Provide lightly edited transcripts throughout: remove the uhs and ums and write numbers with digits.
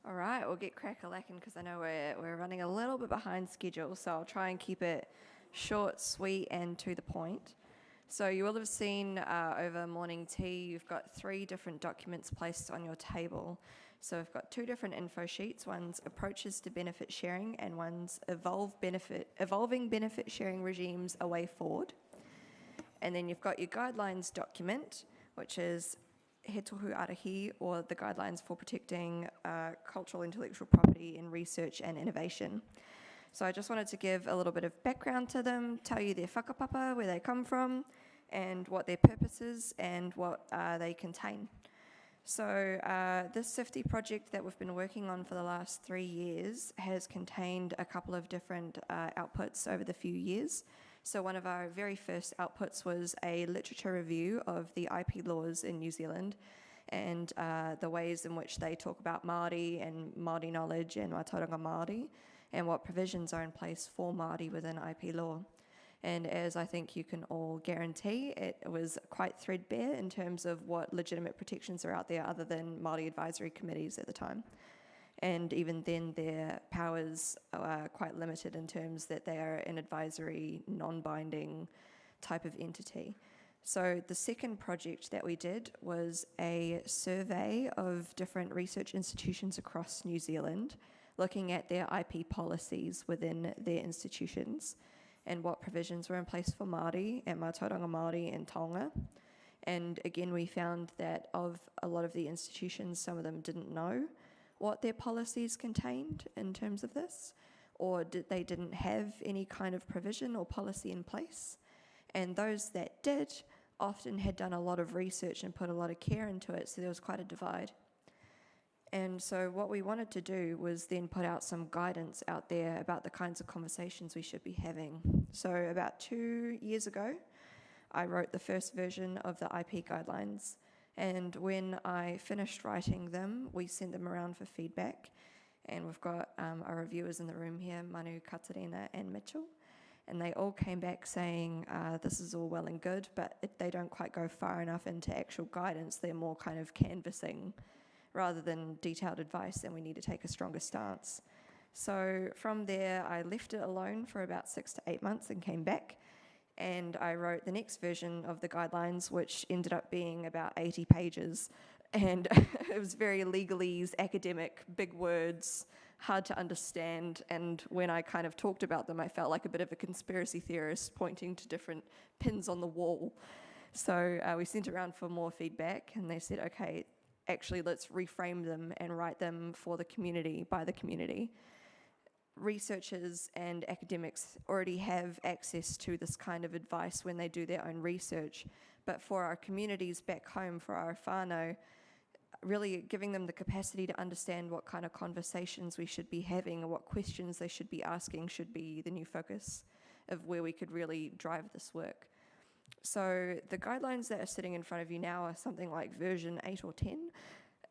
All right, we'll get crack-a-lackin' because I know we're running a little bit behind schedule, so I'll try and keep it short, sweet, and to the point. So you will have seen over morning tea, you've got 3 different documents placed on your table. So we've got 2 different info sheets. One's approaches to benefit sharing, and one's evolving benefit sharing regimes a way forward. And then you've got your guidelines document, which is He Tohu Ārahi, or the Guidelines for Protecting Cultural Intellectual Property in Research and Innovation. So I just wanted to give a little bit of background to them, tell you their whakapapa, where they come from, and what their purpose is, and what they contain. So this SfTI project that we've been working on for the last 3 years has contained a couple of different outputs over the few years. So one of our very first outputs was a literature review of the IP laws in New Zealand and the ways in which they talk about Māori and Māori knowledge and Mātauranga Māori and what provisions are in place for Māori within IP law. And as I think you can all guarantee, it was quite threadbare in terms of what legitimate protections are out there other than Māori advisory committees at the time. And even then, their powers are quite limited in terms that they are an advisory, non-binding type of entity. So the second project that we did was a survey of different research institutions across New Zealand, looking at their IP policies within their institutions and what provisions were in place for Māori and Mātauranga Māori and Tonga. And again, we found that of a lot of the institutions, some of them didn't know what their policies contained in terms of this, or they didn't have any kind of provision or policy in place. And those that did often had done a lot of research and put a lot of care into it, so there was quite a divide. And so what we wanted to do was then put out some guidance out there about the kinds of conversations we should be having. So about 2 years ago, I wrote the first version of the IP guidelines. And when I finished writing them, we sent them around for feedback. And we've got our reviewers in the room here, Manu, Katharina, and Mitchell. And they all came back saying, this is all well and good, but they don't quite go far enough into actual guidance. They're more kind of canvassing rather than detailed advice, and we need to take a stronger stance. So from there, I left it alone for about 6 to 8 months and came back. And I wrote the next version of the guidelines, which ended up being about 80 pages. And it was very legalese, academic, big words, hard to understand. And when I kind of talked about them, I felt like a bit of a conspiracy theorist pointing to different pins on the wall. So we sent around for more feedback, and they said, okay, actually let's reframe them and write them for the community, by the community. Researchers and academics already have access to this kind of advice when they do their own research, but for our communities back home, for our whānau, really giving them the capacity to understand what kind of conversations we should be having and what questions they should be asking should be the new focus of where we could really drive this work. So the guidelines that are sitting in front of you now are something like version 8 or 10,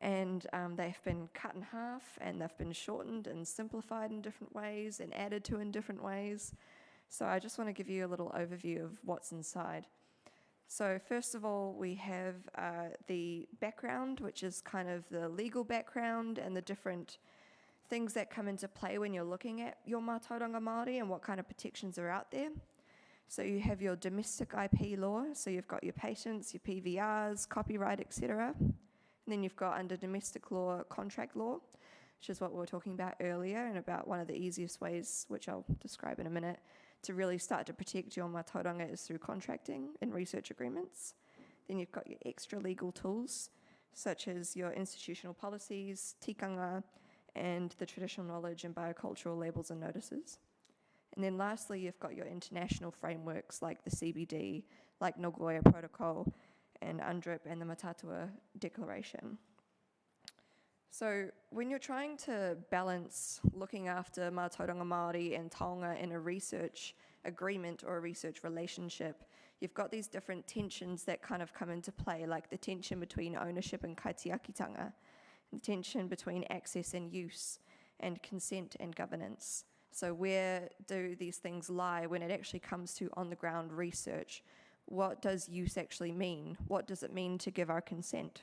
and they've been cut in half, and they've been shortened and simplified in different ways and added to in different ways. So I just want to give you a little overview of what's inside. So first of all, we have the background, which is kind of the legal background and the different things that come into play when you're looking at your Mātauranga Māori and what kind of protections are out there. So you have your domestic IP law, so you've got your patents, your PVRs, copyright, etc. And then you've got under domestic law, contract law, which is what we were talking about earlier, and about one of the easiest ways, which I'll describe in a minute, to really start to protect your Mātauranga is through contracting and research agreements. Then you've got your extra legal tools, such as your institutional policies, tikanga, and the traditional knowledge and biocultural labels and notices. And then lastly, you've got your international frameworks like the CBD, like Nagoya Protocol, and UNDRIP and the Matatua Declaration. So when you're trying to balance looking after Mātauranga Māori and Tonga in a research agreement or a research relationship, you've got these different tensions that kind of come into play, like the tension between ownership and kaitiakitanga, the tension between access and use, and consent and governance. So where do these things lie when it actually comes to on-the-ground research? What does use actually mean? What does it mean to give our consent?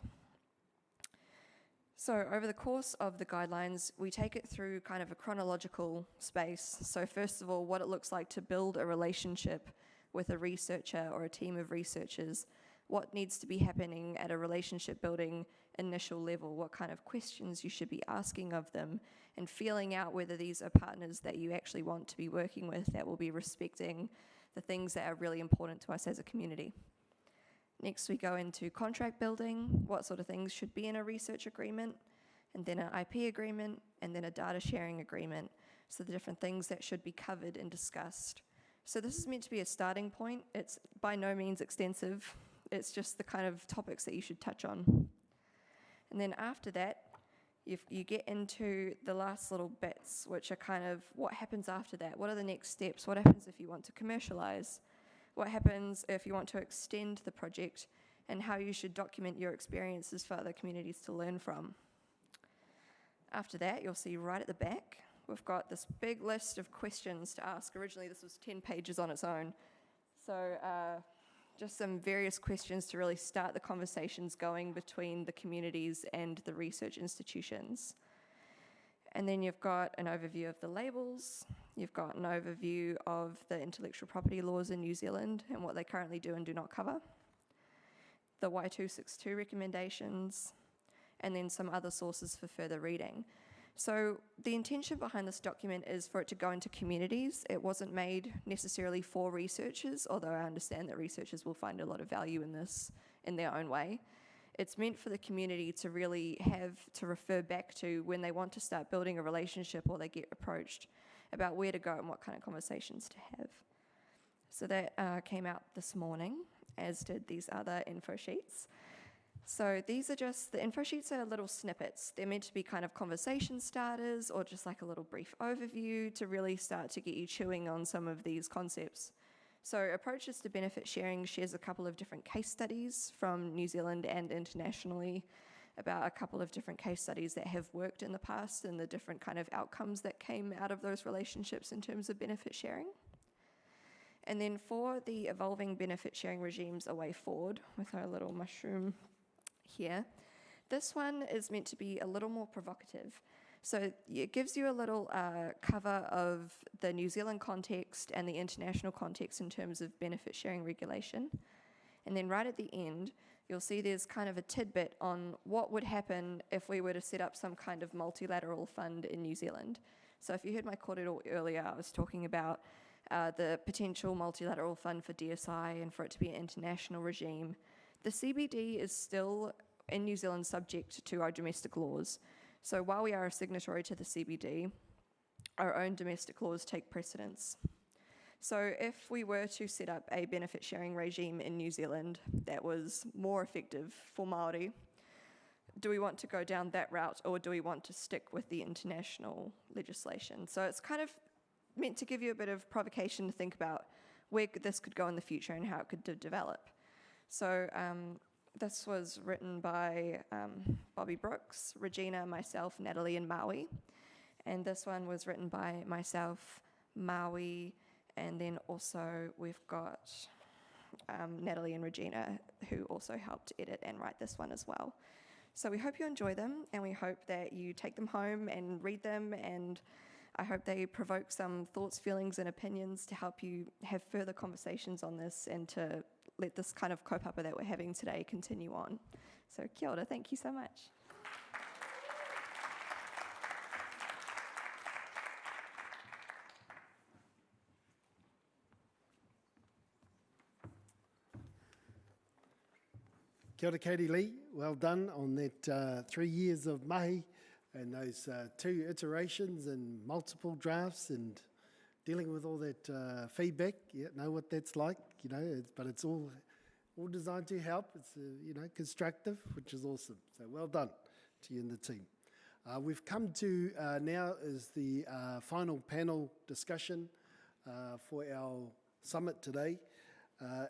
So over the course of the guidelines, we take it through kind of a chronological space. So first of all, what it looks like to build a relationship with a researcher or a team of researchers, what needs to be happening at a relationship building initial level, what kind of questions you should be asking of them, and feeling out whether these are partners that you actually want to be working with that will be respecting the things that are really important to us as a community. Next, we go into contract building, what sort of things should be in a research agreement, and then an IP agreement, and then a data sharing agreement, so the different things that should be covered and discussed. So this is meant to be a starting point. It's by no means extensive. It's just the kind of topics that you should touch on. And then after that, you get into the last little bits, which are kind of what happens after that. What are the next steps? What happens if you want to commercialize? What happens if you want to extend the project, and how you should document your experiences for other communities to learn from. After that, you'll see right at the back, we've got this big list of questions to ask. Originally, this was 10 pages on its own. So just some various questions to really start the conversations going between the communities and the research institutions. And then you've got an overview of the labels. You've got an overview of the intellectual property laws in New Zealand and what they currently do and do not cover. The Y262 recommendations, and then some other sources for further reading. So the intention behind this document is for it to go into communities. It wasn't made necessarily for researchers, although I understand that researchers will find a lot of value in this in their own way. It's meant for the community to really have to refer back to when they want to start building a relationship or they get approached about where to go and what kind of conversations to have. So that came out this morning, as did these other info sheets. So these are just, the info sheets are little snippets. They're meant to be kind of conversation starters or just like a little brief overview to really start to get you chewing on some of these concepts. So Approaches to Benefit Sharing shares a couple of different case studies from New Zealand and internationally about a couple of different case studies that have worked in the past and the different kind of outcomes that came out of those relationships in terms of benefit sharing. And then for the evolving benefit sharing regimes a way forward, with our little mushroom here, this one is meant to be a little more provocative. So it gives you a little cover of the New Zealand context and the international context in terms of benefit sharing regulation. And then right at the end, you'll see there's kind of a tidbit on what would happen if we were to set up some kind of multilateral fund in New Zealand. So if you heard my kōrero earlier, I was talking about the potential multilateral fund for DSI and for it to be an international regime. The CBD is still in New Zealand subject to our domestic laws. So while we are a signatory to the CBD, our own domestic laws take precedence. So if we were to set up a benefit sharing regime in New Zealand that was more effective for Māori, do we want to go down that route or do we want to stick with the international legislation? So it's kind of meant to give you a bit of provocation to think about where this could go in the future and how it could develop. So this was written by Bobby Brooks, Regina, myself, Natalie, and Maui. And this one was written by myself, Maui, and then also we've got Natalie and Regina, who also helped edit and write this one as well. So we hope you enjoy them, and we hope that you take them home and read them, and I hope they provoke some thoughts, feelings, and opinions to help you have further conversations on this and to let this kind of kaupapa that we're having today continue on. So kia ora, thank you so much. Kia ora, Katie Lee. Well done on that 3 years of mahi and those 2 iterations and multiple drafts and dealing with all that feedback. Yeah, know what that's like, you know, but it's all designed to help. It's, you know, constructive, which is awesome. So well done to you and the team. We've come to now is the final panel discussion for our summit today.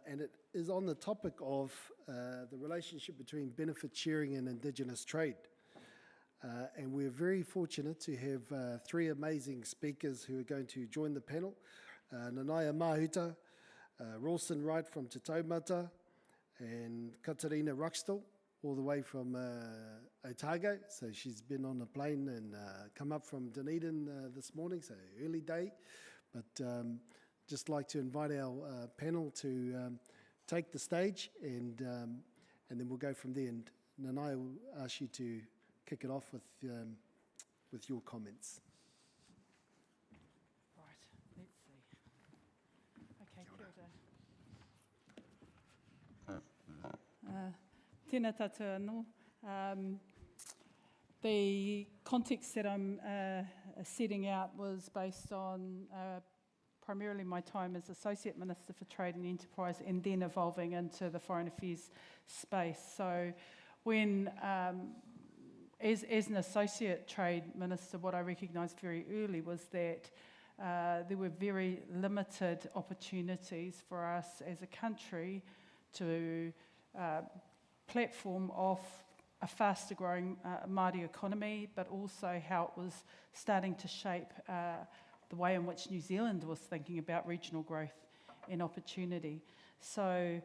And it is on the topic of the relationship between benefit sharing and Indigenous trade. And we're very fortunate to have 3 amazing speakers who are going to join the panel. Nanaia Mahuta, Rawson Wright from Te Taumata, and Katharina Rucksthul, all the way from Otago, so she's been on a plane and come up from Dunedin this morning, so early day. But just like to invite our panel to take the stage, and then we'll go from there. And Nanaia will ask you to kick it off with your comments. Right, let's see. Okay, kia ora. Tēnā tātou anō. The context that I'm setting out was based on primarily my time as Associate Minister for Trade and Enterprise, and then evolving into the Foreign Affairs space. So when, as an Associate Trade Minister, what I recognised very early was that there were very limited opportunities for us as a country to platform off a faster growing Māori economy, but also how it was starting to shape the way in which New Zealand was thinking about regional growth and opportunity. So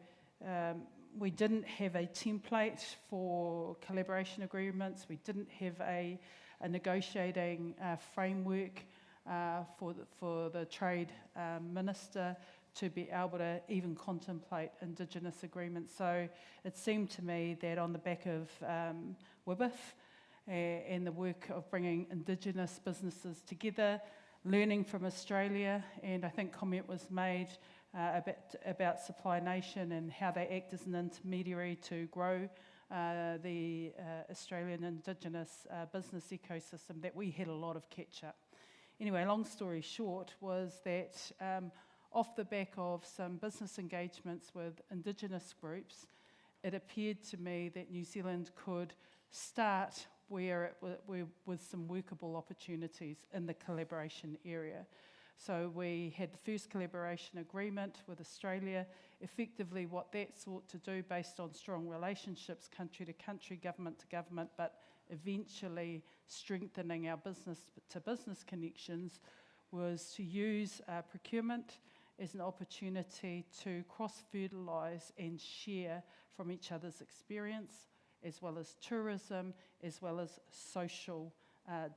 we didn't have a template for collaboration agreements. We didn't have a negotiating framework for the trade minister to be able to even contemplate Indigenous agreements. So it seemed to me that on the back of WBIF and the work of bringing Indigenous businesses together, learning from Australia, and I think comment was made about Supply Nation and how they act as an intermediary to grow the Australian Indigenous business ecosystem, that we had a lot of catch up. Anyway, long story short was that off the back of some business engagements with Indigenous groups, it appeared to me that New Zealand could start with some workable opportunities in the collaboration area. So we had the first collaboration agreement with Australia. Effectively what that sought to do, based on strong relationships country to country, government to government, but eventually strengthening our business to business connections, was to use procurement as an opportunity to cross-fertilise and share from each other's experience, as well as tourism, as well as social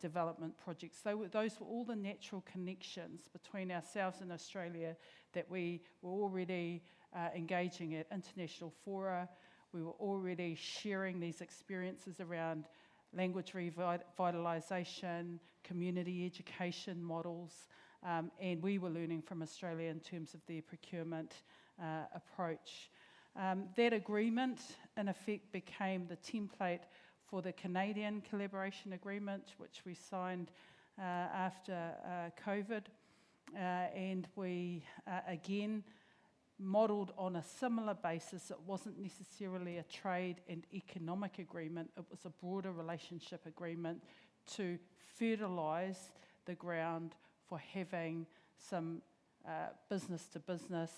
development projects. Those were all the natural connections between ourselves and Australia, that we were already engaging at international fora. We were already sharing these experiences around language revitalisation, community education models, and we were learning from Australia in terms of their procurement approach. That agreement, in effect, became the template for the Canadian collaboration agreement, which we signed after COVID, and we, again, modelled on a similar basis. It wasn't necessarily a trade and economic agreement, it was a broader relationship agreement to fertilise the ground for having some business-to-business,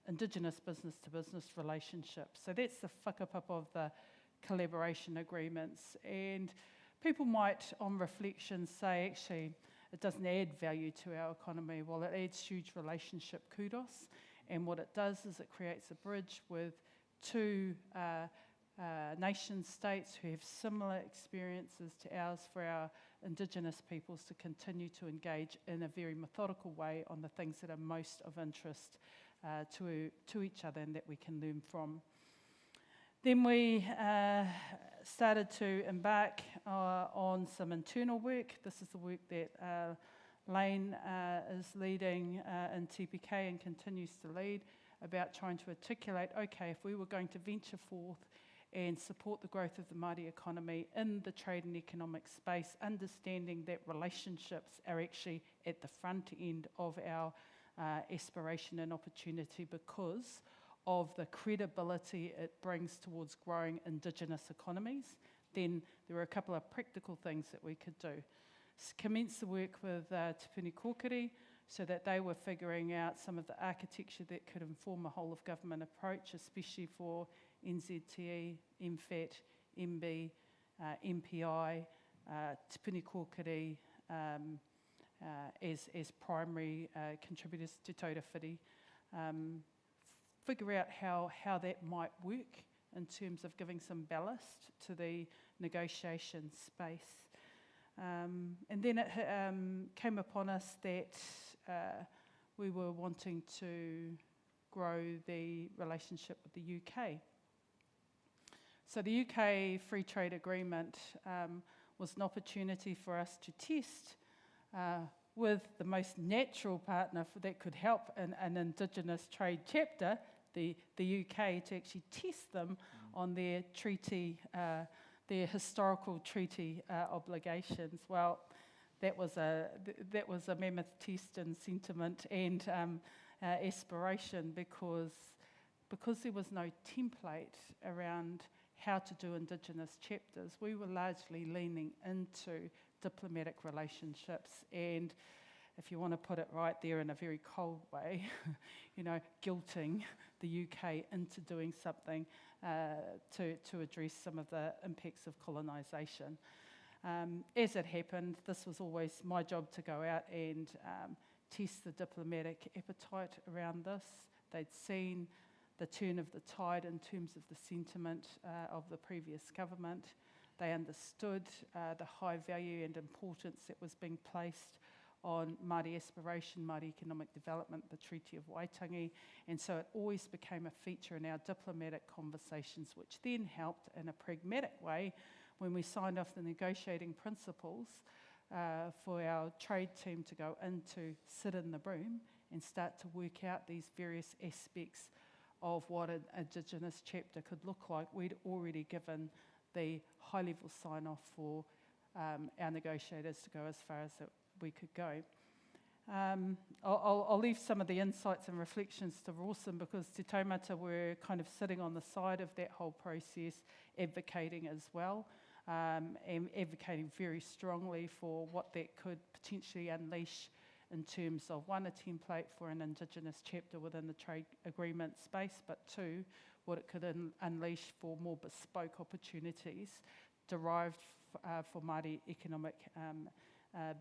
Indigenous business-to-business relationships. So that's the whakapapa of the collaboration agreements. And people might, on reflection, say, actually, it doesn't add value to our economy. Well, it adds huge relationship kudos. And what it does is it creates a bridge with two nation states who have similar experiences to ours, for our Indigenous peoples to continue to engage in a very methodical way on the things that are most of interest to each other and that we can learn from. Then we started to embark on some internal work. This is the work that Lane is leading in TPK and continues to lead, about trying to articulate, okay, if we were going to venture forth and support the growth of the Māori economy in the trade and economic space, understanding that relationships are actually at the front end of our aspiration and opportunity, because of the credibility it brings towards growing Indigenous economies, then there were a couple of practical things that we could do. Commence the work with Te Puni Kōkiri, so that they were figuring out some of the architecture that could inform a whole of government approach, especially for NZTE, MFAT, MB, MPI, Te Puni Kōkiri as primary contributors to Tauta Whiri. Figure out how that might work in terms of giving some ballast to the negotiation space. And then it came upon us that we were wanting to grow the relationship with the UK. So the UK Free Trade Agreement was an opportunity for us to test with the most natural partner that could help an Indigenous trade chapter, the UK, to actually test them on their treaty, their historical treaty obligations. Well, that was a mammoth test in sentiment and aspiration because there was no template around how to do Indigenous chapters. We were largely leaning into diplomatic relationships and, if you want to put it right there in a very cold way, guilting the UK into doing something to address some of the impacts of colonisation. As it happened, this was always my job to go out and test the diplomatic appetite around this. They'd seen the turn of the tide in terms of the sentiment of the previous government. They understood the high value and importance that was being placed on Māori aspiration, Māori economic development, the Treaty of Waitangi, and so it always became a feature in our diplomatic conversations, which then helped in a pragmatic way when we signed off the negotiating principles for our trade team to go in to sit in the room and start to work out these various aspects of what an Indigenous chapter could look like. We'd already given the high-level sign-off for our negotiators to go as far as we could go. I'll leave some of the insights and reflections to Rawson because Te Taumata were kind of sitting on the side of that whole process, advocating as well, and advocating very strongly for what that could potentially unleash in terms of, one, a template for an Indigenous chapter within the trade agreement space, but two, what it could unleash for more bespoke opportunities derived for Māori economic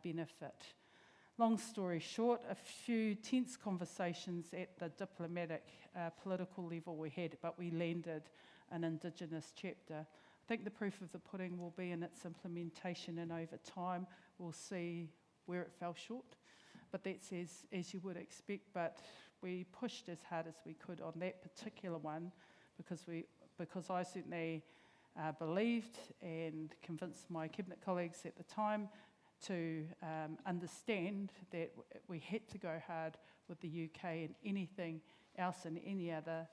benefit. Long story short, a few tense conversations at the diplomatic political level we had, but we landed an Indigenous chapter. I think the proof of the pudding will be in its implementation, and over time we'll see where it fell short. But that's as you would expect, but we pushed as hard as we could on that particular one because I certainly believed and convinced my cabinet colleagues at the time to understand that we had to go hard with the UK, and anything else in any other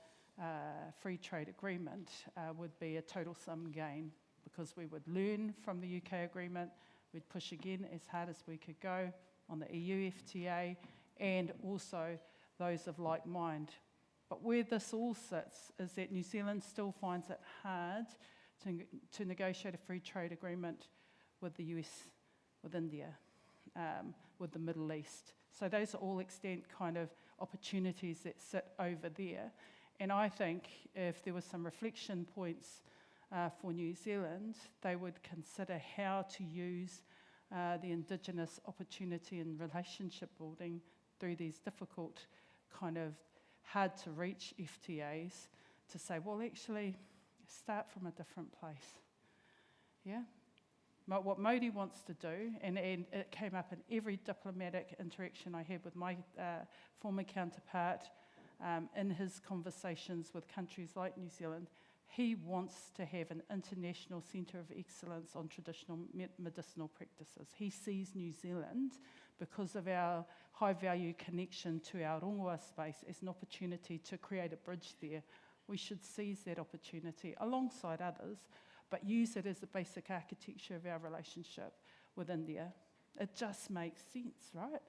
free trade agreement would be a total sum gain, because we would learn from the UK agreement, we'd push again as hard as we could go on the EU FTA and also those of like mind. But where this all sits is that New Zealand still finds it hard to negotiate a free trade agreement with the US, with India, with the Middle East. So those are all extent kind of opportunities that sit over there. And I think if there were some reflection points for New Zealand, they would consider how to use the Indigenous opportunity and relationship building through these difficult kind of hard to reach FTAs to say, well, actually, start from a different place. Yeah? What Modi wants to do, and it came up in every diplomatic interaction I had with my former counterpart in his conversations with countries like New Zealand, he wants to have an international centre of excellence on traditional medicinal practices. He sees New Zealand, because of our high-value connection to our rongoa space, as an opportunity to create a bridge there. We should seize that opportunity alongside others, but use it as the basic architecture of our relationship with India. It just makes sense, right?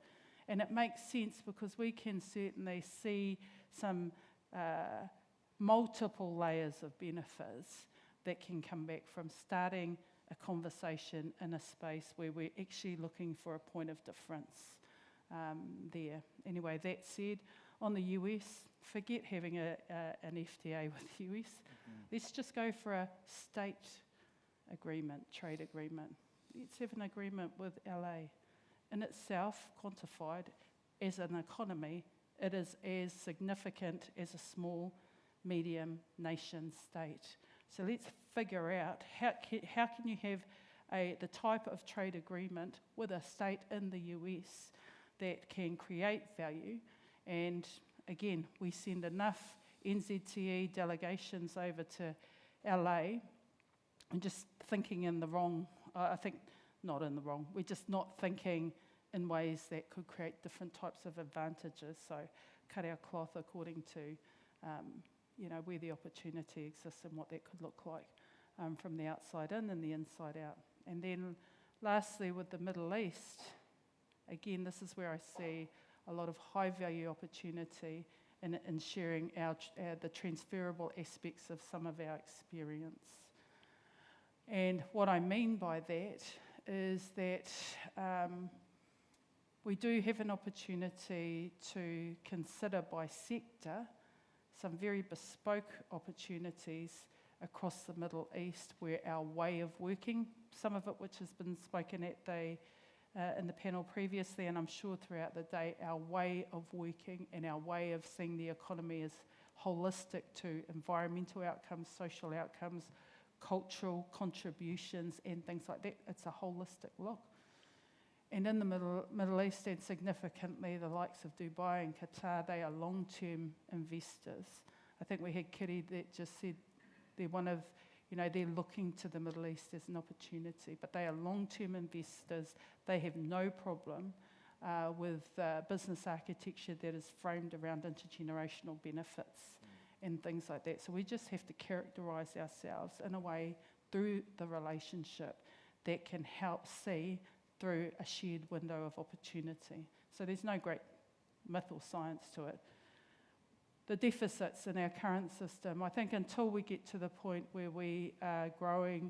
And it makes sense because we can certainly see some multiple layers of benefits that can come back from starting a conversation in a space where we're actually looking for a point of difference there. Anyway, that said, on the US, forget having an FTA with the US. Let's just go for a state agreement, trade agreement. Let's have an agreement with LA. In itself, quantified as an economy, it is as significant as a small, medium nation state. So let's figure out how can you have the type of trade agreement with a state in the US that can create value. And again, we send enough NZTE delegations over to LA and just thinking in the wrong, not in the wrong, we're just not thinking in ways that could create different types of advantages. So cut our cloth according to where the opportunity exists and what that could look like from the outside in and the inside out. And then lastly, with the Middle East, again, this is where I see a lot of high value opportunity in sharing the transferable aspects of some of our experience. And what I mean by that is that we do have an opportunity to consider by sector some very bespoke opportunities across the Middle East where our way of working, some of it which has been spoken at in the panel previously, and I'm sure throughout the day, our way of working and our way of seeing the economy as holistic to environmental outcomes, social outcomes, cultural contributions and things like that. It's a holistic look. And in the Middle East, and significantly the likes of Dubai and Qatar, they are long-term investors. I think we had Kitty that just said they're they're looking to the Middle East as an opportunity, but they are long-term investors. They have no problem with business architecture that is framed around intergenerational benefits and things like that. So we just have to characterise ourselves in a way through the relationship that can help see through a shared window of opportunity. So there's no great myth or science to it. The deficits in our current system, I think until we get to the point where we are growing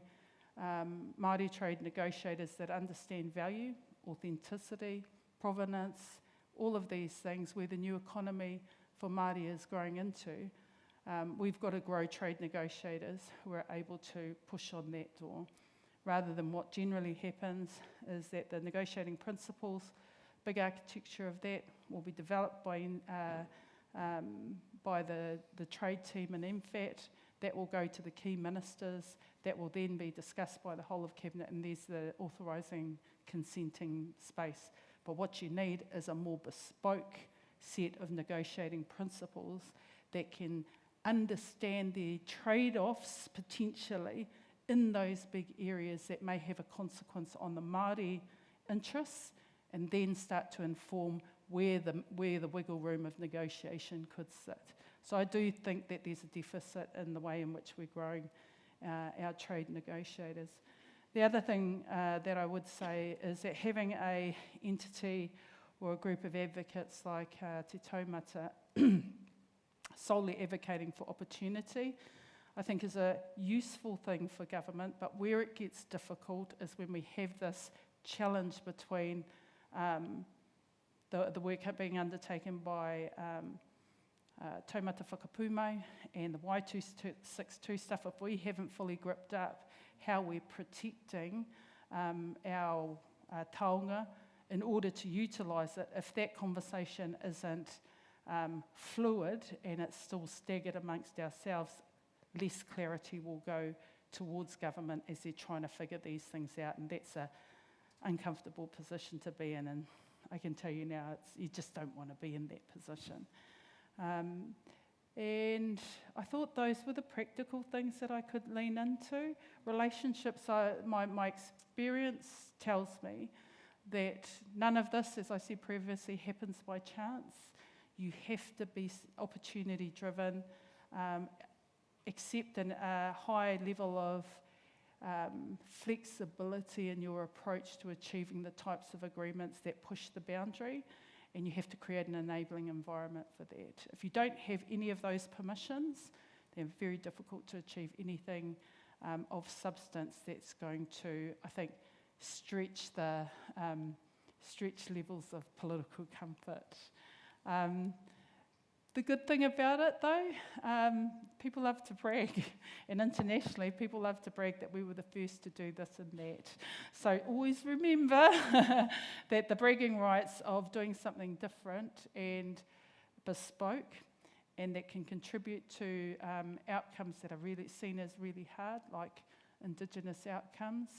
Māori trade negotiators that understand value, authenticity, provenance, all of these things where the new economy for Māori is growing into, we've got to grow trade negotiators who are able to push on that door. Rather than what generally happens is that the negotiating principles, big architecture of that will be developed by the trade team in MFAT. That will go to the key ministers. That will then be discussed by the whole of Cabinet, and there's the authorising, consenting space. But what you need is a more bespoke set of negotiating principles that can understand the trade-offs potentially in those big areas that may have a consequence on the Māori interests, and then start to inform where the wiggle room of negotiation could sit. So I do think that there's a deficit in the way in which we're growing our trade negotiators. The other thing that I would say is that having a entity or a group of advocates like Te Taumata solely advocating for opportunity, I think is a useful thing for government, but where it gets difficult is when we have this challenge between the work being undertaken by taumata whakapume and the Y262 stuff. If we haven't fully gripped up how we're protecting our taonga in order to utilise it, if that conversation isn't fluid and it's still staggered amongst ourselves, less clarity will go towards government as they're trying to figure these things out, and that's an uncomfortable position to be in, and I can tell you now, you just don't want to be in that position. And I thought those were the practical things that I could lean into. Relationships, my experience tells me that none of this, as I said previously, happens by chance. You have to be opportunity driven, accept a high level of flexibility in your approach to achieving the types of agreements that push the boundary, and you have to create an enabling environment for that. If you don't have any of those permissions, then very difficult to achieve anything of substance that's going to, I think, stretch levels of political comfort. The good thing about it, though, people love to brag, and internationally, people love to brag that we were the first to do this and that. So always remember that the bragging rights of doing something different and bespoke and that can contribute to outcomes that are really seen as really hard, like Indigenous outcomes,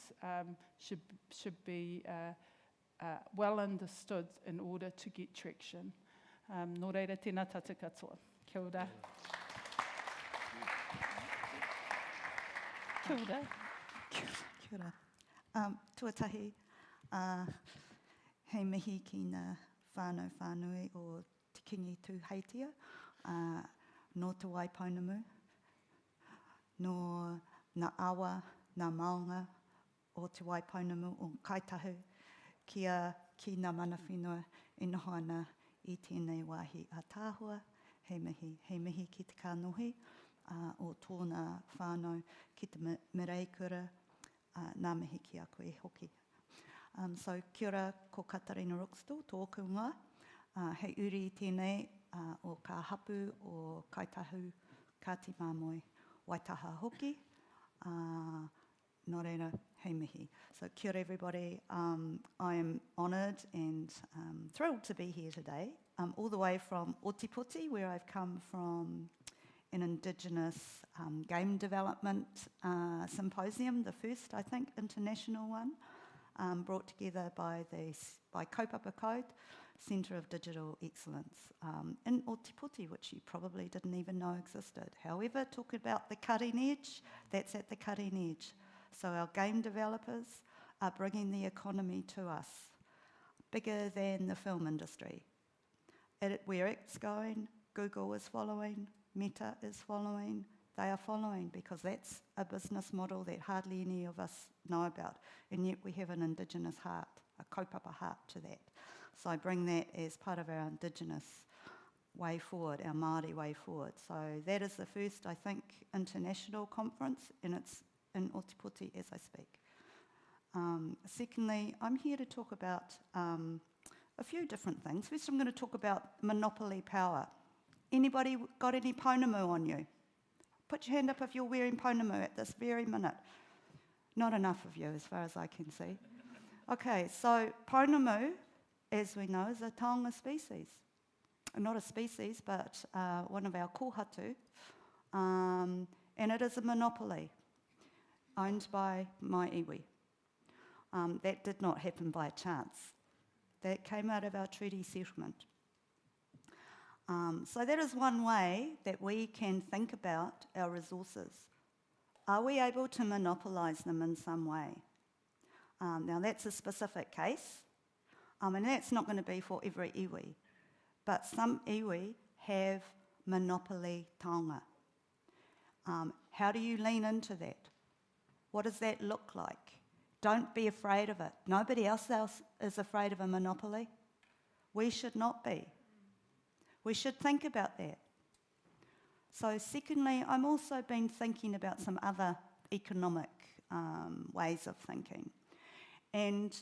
should be well understood in order to get traction. Nō reira, tēnā tātou katoa. Kia ora. Kia ora. Kia ora. Tuatahi, hei mihi ki ngā whānau whānui o Te Kingi Tū Heitia, no te Waipounamu, no ngā awa, ngā maunga o te Waipounamu o Kaitahu, kia ki ngā mana whenua e noho ana i tēnei wāhi a tāhua, hei mihi ki te kānohi, o tōna whānau ki te mireikura, nā mihi ki a koe hoki. So kia ora ko Katharina Rucksthul, tōku ngā, hei uri i tēnei o ka hapu o Kaitahu, Kāti Māmoe, Waitaha hoki, nō reira, hei mihi. So kia ora everybody, I am honoured and thrilled to be here today, all the way from Otipoti, where I've come from an Indigenous game development symposium, the first, I think, international one, brought together by Kaupapa Code, Centre of Digital Excellence, in Otipoti, which you probably didn't even know existed. However, talk about the cutting edge, that's at the cutting edge. So our game developers are bringing the economy to us, bigger than the film industry. Where it's going, Google is following, Meta is following, they are following, because that's a business model that hardly any of us know about, and yet we have an Indigenous heart, a kaupapa heart to that. So I bring that as part of our Indigenous way forward, our Māori way forward. So that is the first, I think, international conference, and it's in Otipoti as I speak. Secondly, I'm here to talk about a few different things. First, I'm going to talk about monopoly power. Anybody got any pounamu on you? Put your hand up if you're wearing pounamu at this very minute. Not enough of you, as far as I can see. Okay, so pounamu, as we know, is a taonga species. Not a species, but one of our kōhatu. And it is a monopoly owned by my iwi. That did not happen by chance. That came out of our treaty settlement. So that is one way that we can think about our resources. Are we able to monopolise them in some way? Now that's a specific case, and that's not going to be for every iwi, but some iwi have monopoly taonga. How do you lean into that? What does that look like? Don't be afraid of it. Nobody else is afraid of a monopoly. We should not be. We should think about that. So secondly, I'm also been thinking about some other economic ways of thinking. And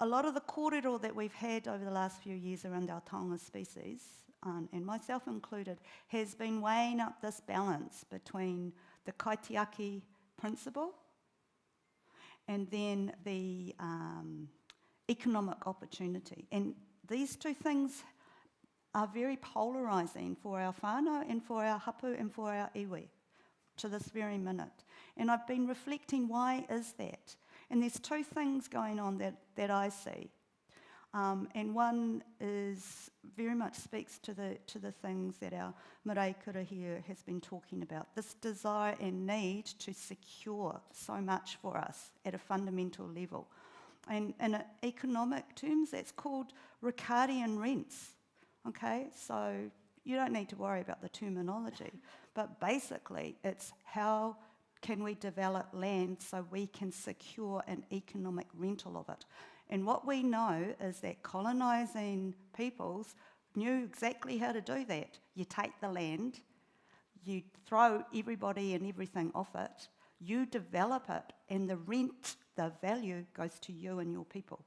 a lot of the kōrero that we've had over the last few years around our taonga species, and myself included, has been weighing up this balance between the kaitiaki principle and then the economic opportunity. And these two things are very polarising for our whānau and for our hapu and for our iwi to this very minute. And I've been reflecting, why is that? And there's two things going on that I see. And one is very much speaks to the things that our maraikura here has been talking about. This desire and need to secure so much for us at a fundamental level. And in economic terms, that's called Ricardian rents. Okay, so you don't need to worry about the terminology, but basically it's how can we develop land so we can secure an economic rental of it. And what we know is that colonising peoples knew exactly how to do that. You take the land, you throw everybody and everything off it, you develop it, and the rent, the value, goes to you and your people.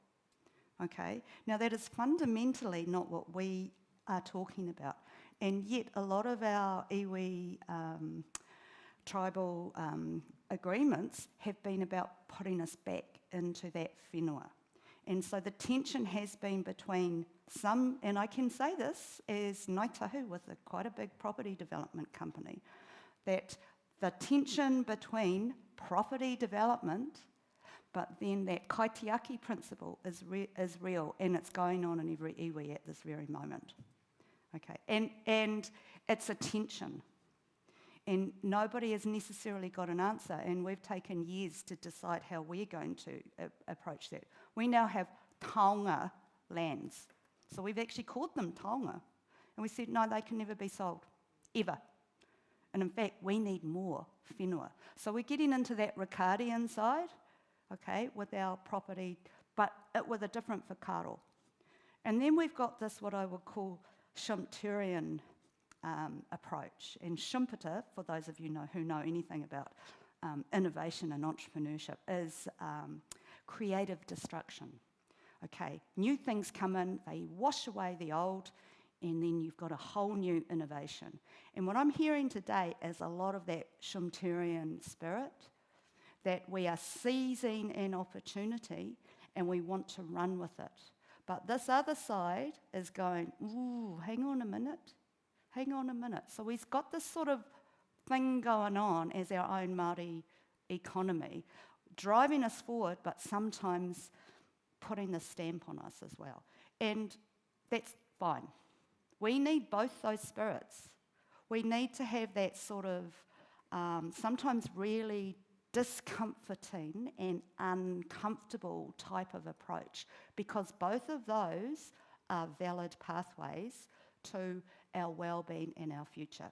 Okay? Now that is fundamentally not what we are talking about. And yet a lot of our iwi tribal agreements have been about putting us back into that whenua. And so the tension has been between some, and I can say this as Ngāi Tahu with quite a big property development company, that the tension between property development, but then that kaitiaki principle is real, and it's going on in every iwi at this very moment. Okay, and it's a tension. And nobody has necessarily got an answer, and we've taken years to decide how we're going to approach that. We now have taonga lands. So we've actually called them taonga. And we said, no, they can never be sold, ever. And in fact, we need more whenua. So we're getting into that Ricardian side, okay, with our property, but with a different whakaaro. And then we've got this, what I would call Schumpeterian approach. And Schumpeter, for those of you who know anything about innovation and entrepreneurship, is creative destruction. Okay, new things come in, they wash away the old, and then you've got a whole new innovation. And what I'm hearing today is a lot of that Schumpeterian spirit, that we are seizing an opportunity and we want to run with it. But this other side is going, ooh, hang on a minute. So we've got this sort of thing going on as our own Māori economy, driving us forward, but sometimes putting the stamp on us as well. And that's fine. We need both those spirits. We need to have that sort of sometimes really discomforting and uncomfortable type of approach, because both of those are valid pathways to our well-being and our future.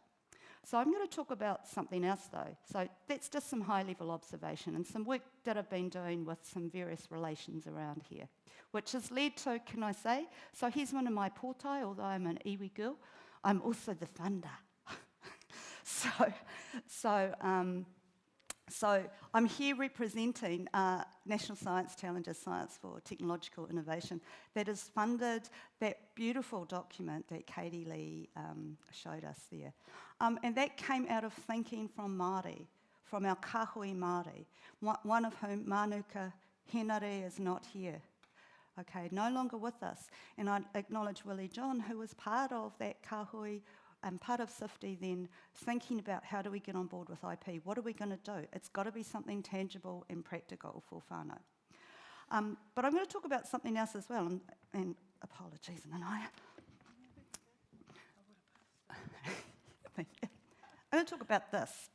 So I'm going to talk about something else though. So that's just some high-level observation and some work that I've been doing with some various relations around here, which has led to, can I say, so here's one of my pōtai, although I'm an iwi girl, I'm also the thunder. So I'm here representing National Science Challenges Science for Technological Innovation that has funded that beautiful document that Katie Lee showed us there. And that came out of thinking from Māori, from our kahui Māori, one of whom, Manuka Henare, is not here. Okay, no longer with us. And I acknowledge Willie John, who was part of that kahui and part of SfTI then, thinking about how do we get on board with IP? What are we going to do? It's got to be something tangible and practical for whānau. But I'm going to talk about something else as well, and apologies, Nanaia. Thank you. I'm going to talk about this.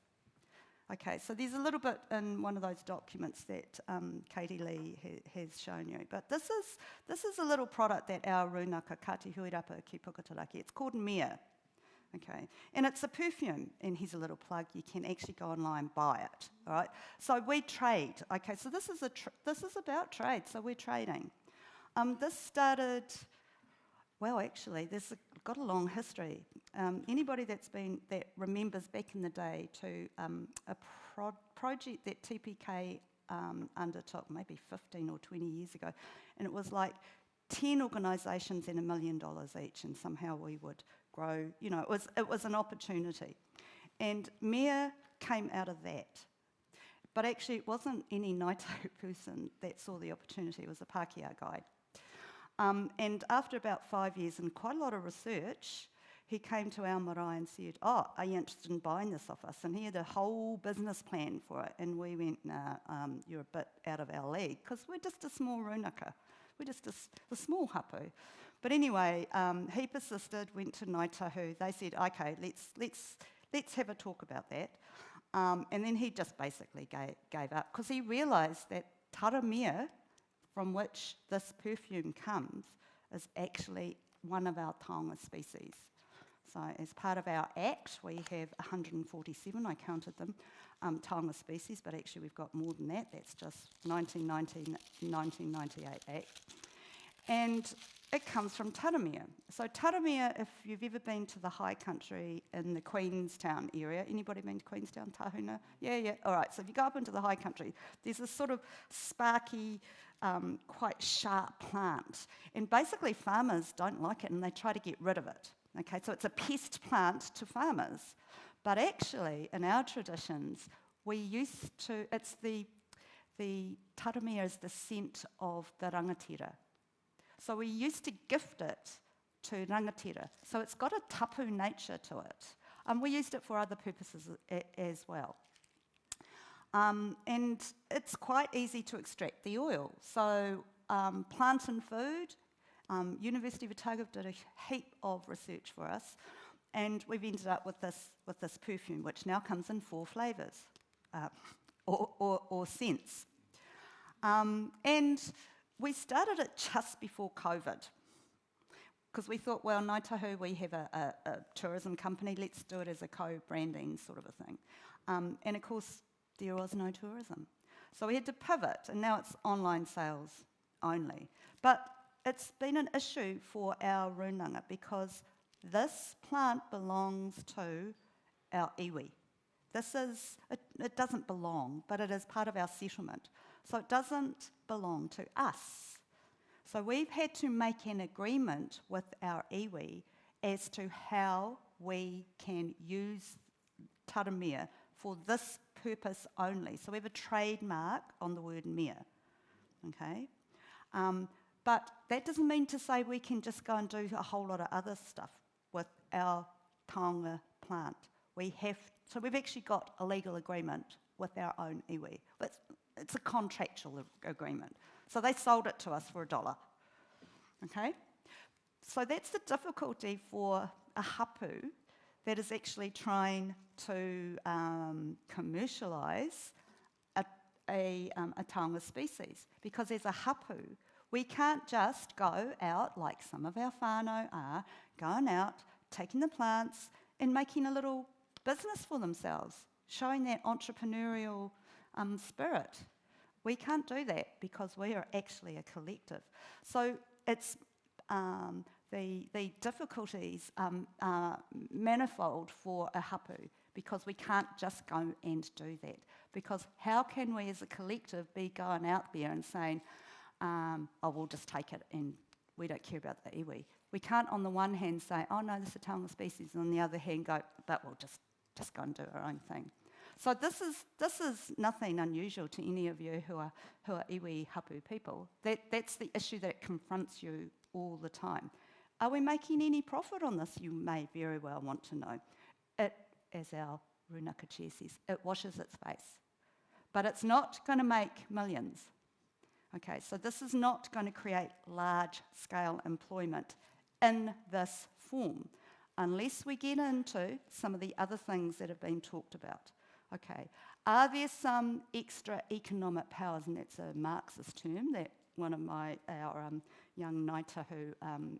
Okay, so there's a little bit in one of those documents that Katie Lee has shown you, but this is a little product that our rūnaka Kati Huirapa ki Pukataraki, it's called Mia. Okay, and it's a perfume, and here's a little plug, you can actually go online and buy it, all right? So we trade, okay, so this is about trade, so we're trading. This started, well actually, this has got a long history. Anybody that remembers back in the day to a project that TPK undertook maybe 15 or 20 years ago, and it was like 10 organisations and $1 million each, and somehow we would grow, you know, it was an opportunity. And Mea came out of that. But actually it wasn't any Ngāi Tahu person that saw the opportunity, it was a Pākehā guide. And after about 5 years and quite a lot of research, he came to our marae and said, oh, are you interested in buying this off us? And he had a whole business plan for it. And we went, nah, you're a bit out of our league, because we're just a small rūnaka. We're just a small hapu. But anyway, he persisted, went to Ngāi Tahu. They said, okay, let's have a talk about that. And then he just basically gave up, because he realised that taramea, from which this perfume comes, is actually one of our taonga species. So as part of our act, we have 147, I counted them, taonga species, but actually we've got more than that. That's just 1998 act. And it comes from taramea. So taramea, if you've ever been to the high country in the Queenstown area, anybody been to Queenstown, Tahuna? Yeah, all right, so if you go up into the high country, there's this sort of sparky, quite sharp plant. And basically farmers don't like it and they try to get rid of it. Okay, so it's a pest plant to farmers. But actually, in our traditions, we used to, it's the the taramea is the scent of the rangatira. So we used to gift it to rangatira. So it's got a tapu nature to it. We used it for other purposes as well. And it's quite easy to extract the oil. So Plant and Food, University of Otago did a heap of research for us, and we've ended up with this perfume, which now comes in 4 flavours or scents. And we started it just before COVID, because we thought, well, Ngāi Tahu, we have a tourism company, let's do it as a co-branding sort of a thing. And of course, there was no tourism. So we had to pivot, and now it's online sales only. But it's been an issue for our runanga because this plant belongs to our iwi. It doesn't belong, but it is part of our settlement. So it doesn't belong to us. So we've had to make an agreement with our iwi as to how we can use taramea for this purpose only. So we have a trademark on the word mea, okay? But that doesn't mean to say we can just go and do a whole lot of other stuff with our taonga plant. So we've actually got a legal agreement with our own iwi. It's a contractual agreement. So they sold it to us for $1, okay? So that's the difficulty for a hapu that is actually trying to commercialise a taonga species. Because as a hapu, we can't just go out, like some of our whānau are, going out, taking the plants and making a little business for themselves, showing that entrepreneurial spirit. We can't do that because we are actually a collective. So it's the difficulties are manifold for a hapu because we can't just go and do that. Because how can we as a collective be going out there and saying, oh, we'll just take it and we don't care about the iwi. We can't on the one hand say, oh no, this is a taonga species, and on the other hand go, but we'll just go and do our own thing. So this is nothing unusual to any of you who are iwi hapu people. That's the issue that confronts you all the time. Are we making any profit on this? You may very well want to know. It, as our Runaka chair says, it washes its face. But it's not going to make millions. Okay, so this is not going to create large-scale employment in this form, unless we get into some of the other things that have been talked about. Okay, are there some extra economic powers, and that's a Marxist term that one of our young Ngāi Tahu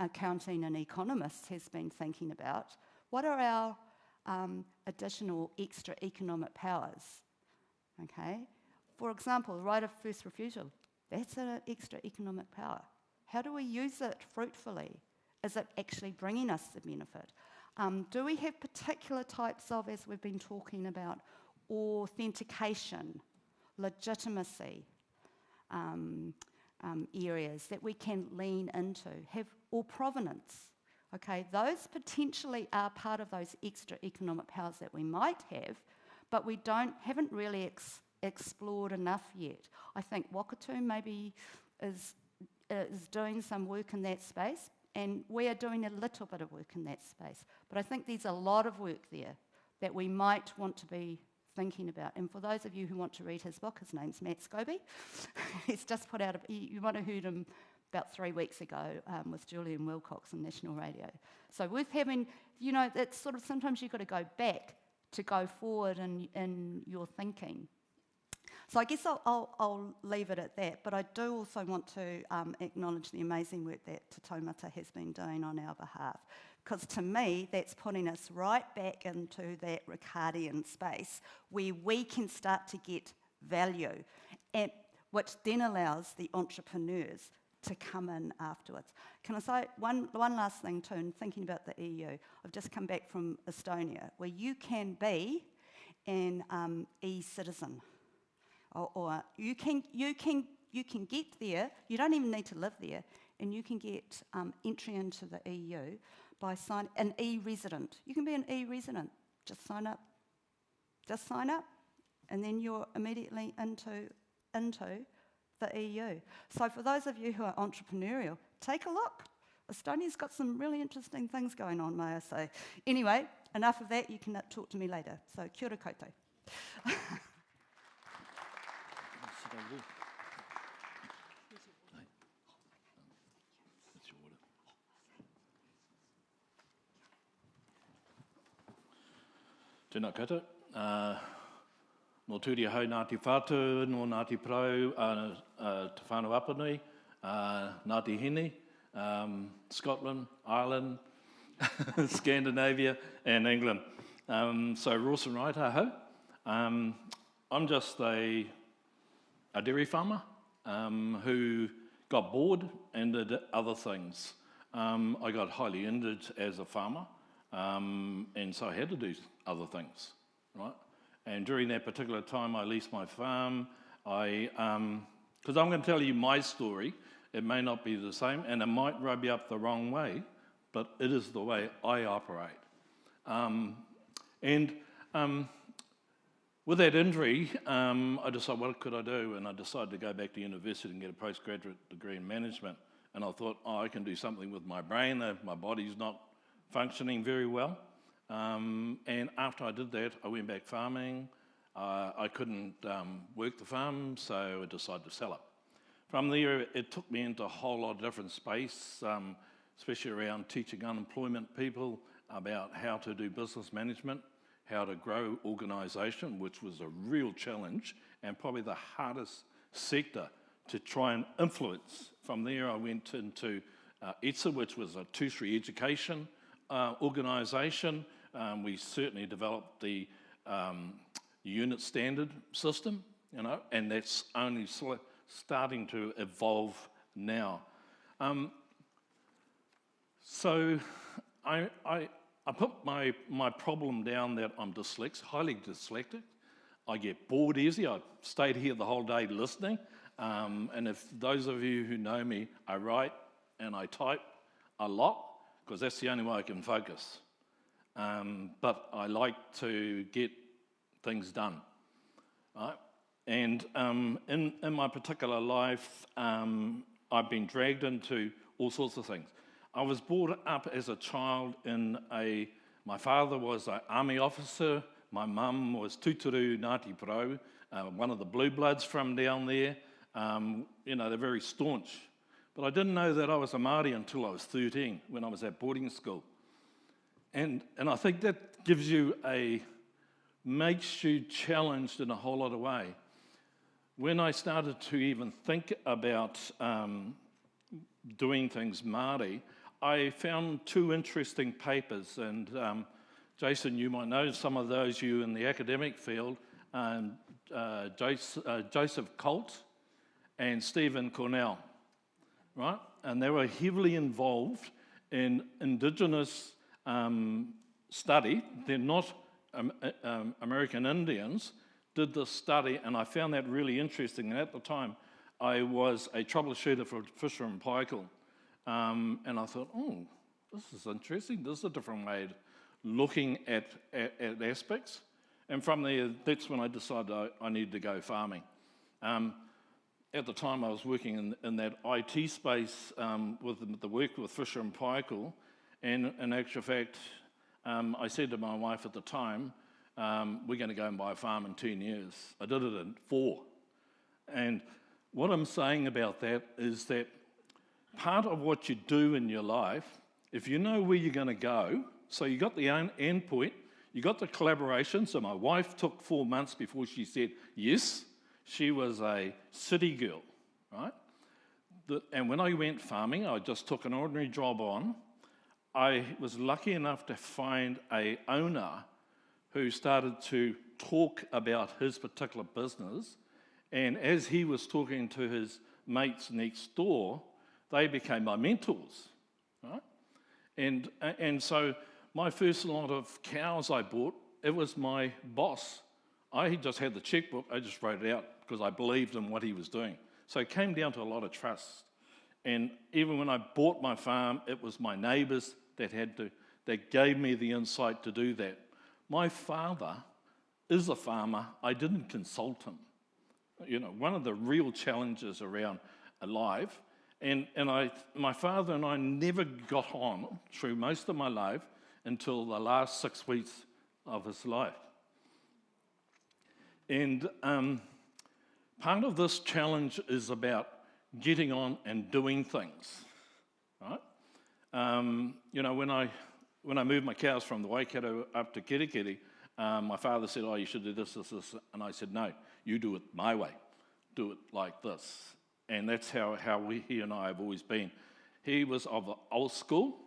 accounting and economists has been thinking about. What are our additional extra economic powers? Okay, for example, the right of first refusal, that's an extra economic power. How do we use it fruitfully? Is it actually bringing us the benefit? Do we have particular types of, as we've been talking about, authentication, legitimacy areas that we can lean into, or provenance? Okay, those potentially are part of those extra economic powers that we might have, but we haven't really explored enough yet. I think Whakaaro maybe is doing some work in that space, and we are doing a little bit of work in that space. But I think there's a lot of work there that we might want to be thinking about. And for those of you who want to read his book, his name's Matt Scobie. He's just put out, you might have heard him about 3 weeks ago with Julian Wilcox on National Radio. So worth having, it's sort of sometimes you've got to go back to go forward in your thinking. So I guess I'll leave it at that, but I do also want to acknowledge the amazing work that Te Taumata has been doing on our behalf, because to me, that's putting us right back into that Ricardian space where we can start to get value, which then allows the entrepreneurs to come in afterwards. Can I say one last thing too, in thinking about the EU? I've just come back from Estonia, where you can be an e-citizen. Or you can get there, you don't even need to live there, and you can get entry into the EU by an e-resident. You can be an e-resident. Just sign up. and then you're immediately into the EU. So for those of you who are entrepreneurial, take a look. Estonia's got some really interesting things going on, may I say. Anyway, enough of that. You can talk to me later. So kia ora koutou. Tēnā koutou. Nō tūria hau Ngāti Whātu, nō Ngāti Prau, Te Whānau Apanui, Ngāti Hini, Scotland, Ireland, Scandinavia, and England. So Rawson Wright, aho. I'm just a dairy farmer who got bored and did other things. I got highly injured as a farmer, and so I had to do other things, right? And during that particular time, I leased my farm. Because I'm going to tell you my story. It may not be the same, and it might rub you up the wrong way, but it is the way I operate. With that injury, I decided, what could I do? And I decided to go back to university and get a postgraduate degree in management. And I thought, I can do something with my brain. My body's not functioning very well. And after I did that, I went back farming. I couldn't work the farm, so I decided to sell it. From there, it took me into a whole lot of different space, especially around teaching unemployment people about how to do business management, how to grow organisation, which was a real challenge and probably the hardest sector to try and influence. From there, I went into ETSA, which was a tertiary education organisation. We certainly developed the unit standard system, and that's only starting to evolve now. So I put my problem down that I'm highly dyslexic. I get bored easy. I stayed here the whole day listening. And if those of you who know me, I write and I type a lot because that's the only way I can focus. But I like to get things done, right? And in my particular life, I've been dragged into all sorts of things. I was brought up as a child my father was an army officer, my mum was Tūturu Ngāti Prau, one of the blue bloods from down there. They're very staunch. But I didn't know that I was a Māori until I was 13 when I was at boarding school. And I think that makes you challenged in a whole lot of way. When I started to even think about doing things Māori, I found two interesting papers, and Jason, you might know some of those, you in the academic field, Joseph Colt and Stephen Cornell, right? And they were heavily involved in Indigenous study. They're not American Indians, did this study, and I found that really interesting. And at the time, I was a troubleshooter for Fisher and Paykel. And I thought, this is interesting. This is a different way of looking at aspects. And from there, that's when I decided I needed to go farming. At the time, I was working in that IT space with the work with Fisher and Paykel. And in actual fact, I said to my wife at the time, we're going to go and buy a farm in 10 years. I did it in 4. And what I'm saying about that is that part of what you do in your life, if you know where you're going to go, so you got the end point, you got the collaboration. So my wife took 4 months before she said yes. She was a city girl, right? And when I went farming, I just took an ordinary job on. I was lucky enough to find an owner who started to talk about his particular business. And as he was talking to his mates next door, they became my mentors, right? And so my first lot of cows I bought, it was my boss. I just had the checkbook, I just wrote it out because I believed in what he was doing. So it came down to a lot of trust. And even when I bought my farm, it was my neighbours that gave me the insight to do that. My father is a farmer, I didn't consult him. You know, one of the real challenges around alive, and my father and I never got on through most of my life until the last 6 weeks of his life. And part of this challenge is about getting on and doing things, right? You know, when I moved my cows from the Waikato up to Kirikiri, my father said, oh, you should do this, this, this. And I said, no, you do it my way. Do it like this. And that's how he and I have always been. He was of the old school.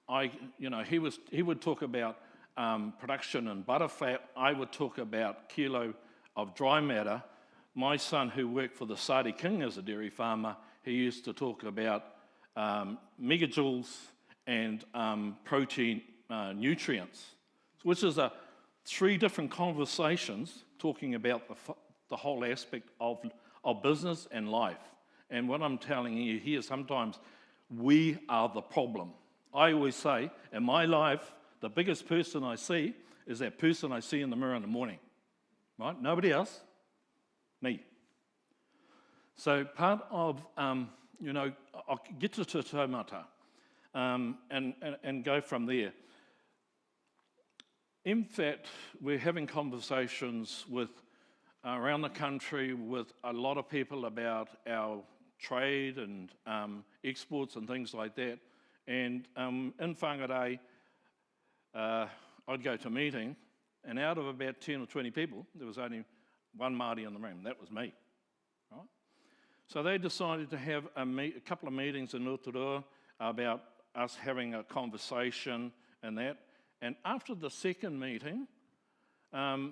He would talk about production and butterfat. I would talk about kilo of dry matter. My son, who worked for the Sadi King as a dairy farmer, he used to talk about megajoules and protein nutrients, which is 3 different conversations talking about the whole aspect of business and life. And what I'm telling you here, sometimes we are the problem. I always say, in my life, the biggest person I see is that person I see in the mirror in the morning, right? Nobody else, me. So part of, I'll get to Te Taumata and go from there. In fact, we're having conversations around the country with a lot of people about our trade and exports and things like that. And in whangarei, I'd go to a meeting, and out of about 10 or 20 people, there was only one Māori in the room. That was me. Right? So they decided to have a couple of meetings in Rotorua about us having a conversation and that. And after the second meeting, it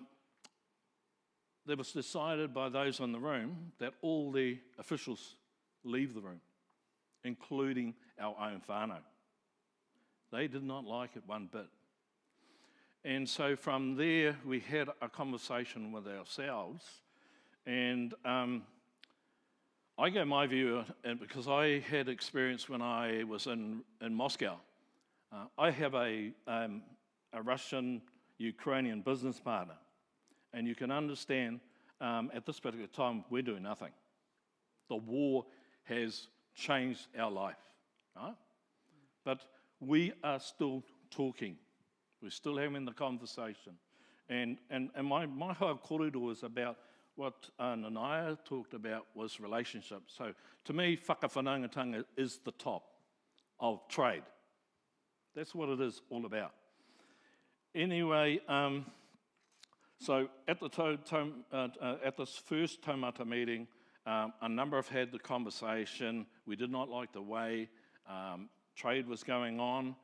was decided by those in the room that all the officials leave the room, including our own whānau. They did not like it one bit. And so from there, we had a conversation with ourselves, and I gave my view, and because I had experience when I was in Moscow. I have a Russian-Ukrainian business partner, and you can understand at this particular time, we're doing nothing. The war has changed our life, right? But we are still talking. We're still having the conversation. And my whole kōrero is about what Nanaia talked about was relationships. So to me, whakawhanaungatanga is the top of trade. That's what it is all about. Anyway, so at this first taumata meeting, a number have had the conversation. We did not like the way trade was going on.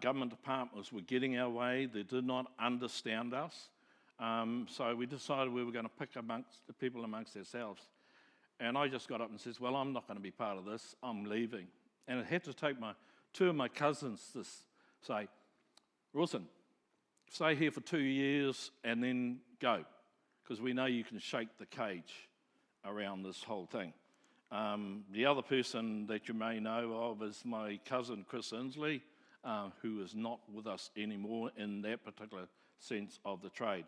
Government departments were getting our way. They did not understand us. So we decided we were going to pick amongst the people amongst ourselves. And I just got up and says, well, I'm not going to be part of this. I'm leaving. And it had to take two of my cousins to say, Rawson, stay here for 2 years and then go, because we know you can shake the cage around this whole thing. The other person that you may know of is my cousin Chris Inslee, who is not with us anymore in that particular sense of the trade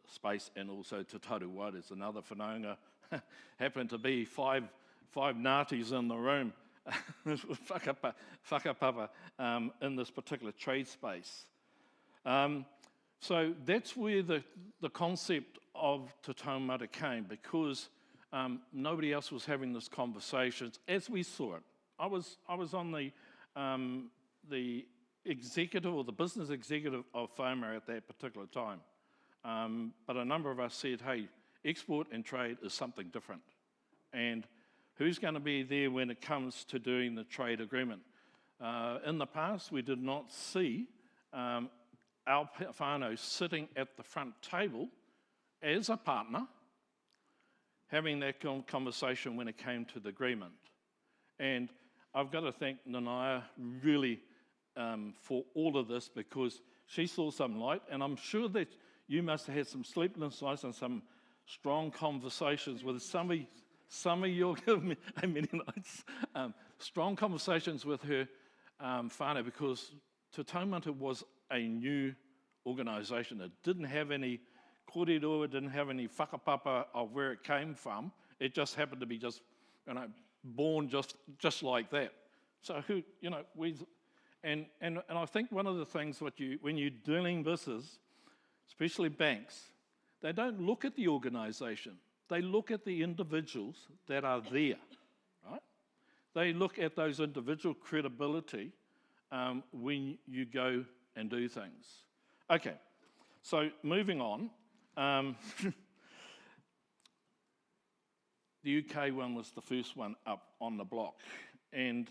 space, and also Te Taru White is another whanaunga. Happened to be five Ngātis in the room, whakapapa, in this particular trade space. So that's where the concept of Te Taumata came, because nobody else was having this conversation as we saw it. I was on the executive or the business executive of FOMA at that particular time. But a number of us said, hey, export and trade is something different. And who's going to be there when it comes to doing the trade agreement? In the past, we did not see our whānau sitting at the front table as a partner, having that conversation when it came to the agreement. And I've got to thank Nanaia really for all of this, because she saw some light, and I'm sure that you must have had some sleepless nights and some strong conversations with some of you'll give me many nights, strong conversations with her whānau, because Te Taumata was a new organisation. It didn't have any kōrero didn't have any whakapapa of where it came from. It just happened to be just, born just like that. So and I think one of the things when you're dealing with business, especially banks, they don't look at the organisation. They look at the individuals that are there, right? They look at those individual credibility when you go and do things. Okay, so moving on. The UK one was the first one up on the block, and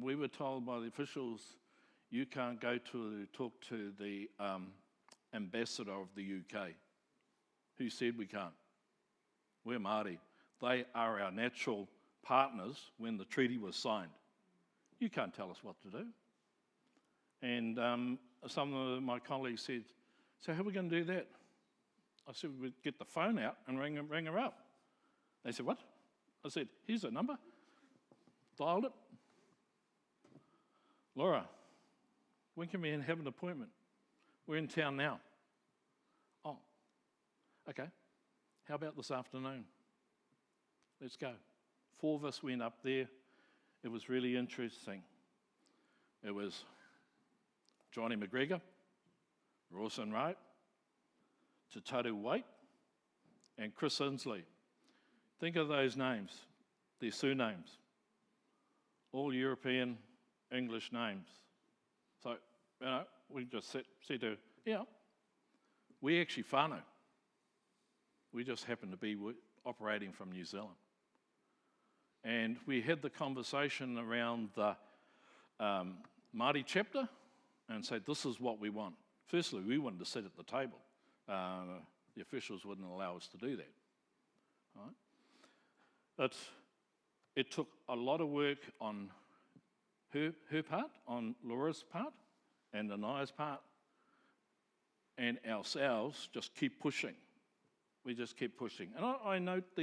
we were told by the officials, you can't go to talk to the ambassador of the UK. Who said we can't? We're Māori. They are our natural partners when the treaty was signed. You can't tell us what to do. And some of my colleagues said, so how are we going to do that? I said, we'd get the phone out and ring her up. They said, what? I said, here's a number. Dialed it. Laura, when can we have an appointment? We're in town now. Oh, okay. How about this afternoon? Let's go. 4 of us went up there. It was really interesting. It was Johnny McGregor, Rawson Wright, Tohu Ārahi, and Chris Inslee. Think of those names, their surnames. All European English names. So, we just said to her, yeah, we actually whānau. We just happen to be operating from New Zealand. And we had the conversation around the Māori chapter and said, this is what we want. Firstly, we wanted to sit at the table. The officials wouldn't allow us to do that. Right? But it took a lot of work on her part, on Laura's part, and Nanaia's part, and ourselves just keep pushing. We just keep pushing. And I note